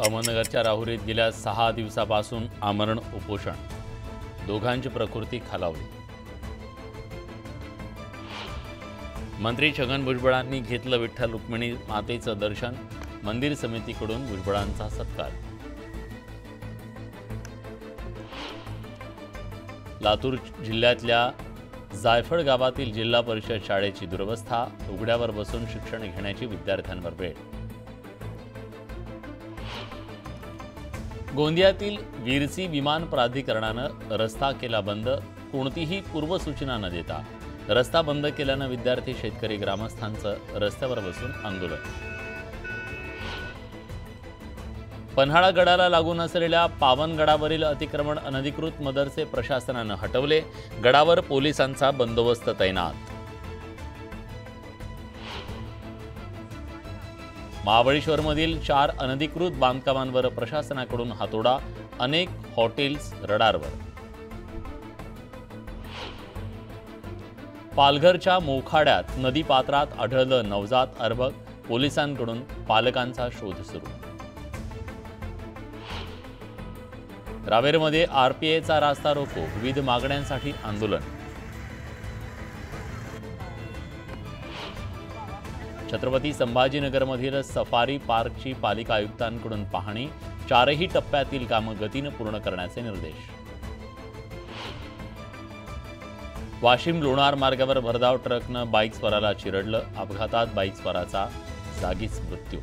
अहमदनगरच्या राहुरीत गेल्या 6 दिवसापासून आमरण उपोषण, दोघांची प्रकृती खालावली। मंत्री छगन भुजबळांनी घेतलं विठ्ठल रुक्मिणी मातेचं दर्शन, मंदिर समितीकडून भुजबळांचा सत्कार। लातूर जिल्ह्यातल्या जायफळ गावातील जिल्हा परिषद शाळेची दुरवस्था, उघड्यावर बसून शिक्षण घेण्याची विद्यार्थ्यांवर वेळ। गोंदियातील वीरसी विमान प्राधिकरणानं रस्ता केला बंद, कोणतीही पूर्वसूचना न देता रस्ता बंद केल्यानं विद्यार्थी, शेतकरी, ग्रामस्थांचं रस्त्यावर बसून आंदोलन। पन्हाळा गडाला लागून असलेल्या पावनगडावरील अतिक्रमण अनधिकृत मदरसे प्रशासनानं हटवले, गडावर पोलिसांचा बंदोबस्त तैनात। महाबळेश्वरमधील 4 अनधिकृत बांधकामांवर प्रशासनाकडून हातोडा, अनेक हॉटेल्स रडारवर। पालघरच्या मोखाड्यात नदीपात्रात आढळलं नवजात अर्भक, पोलिसांकडून पालकांचा शोध सुरू। रावेरमध्ये आरपीआयचा रास्ता रोको, विविध मागण्यांसाठी आंदोलन। छत्रपती संभाजीनगरमधील सफारी पार्कची पालिका आयुक्तांकडून पाहणी, 4ही टप्प्यातील कामं गतीनं पूर्ण करण्याचे निर्देश। वाशिम लोणार मार्गावर भरधाव ट्रकनं बाईक स्वाराला चिरडलं, अपघातात बाईक स्वाराचा जागीच मृत्यू।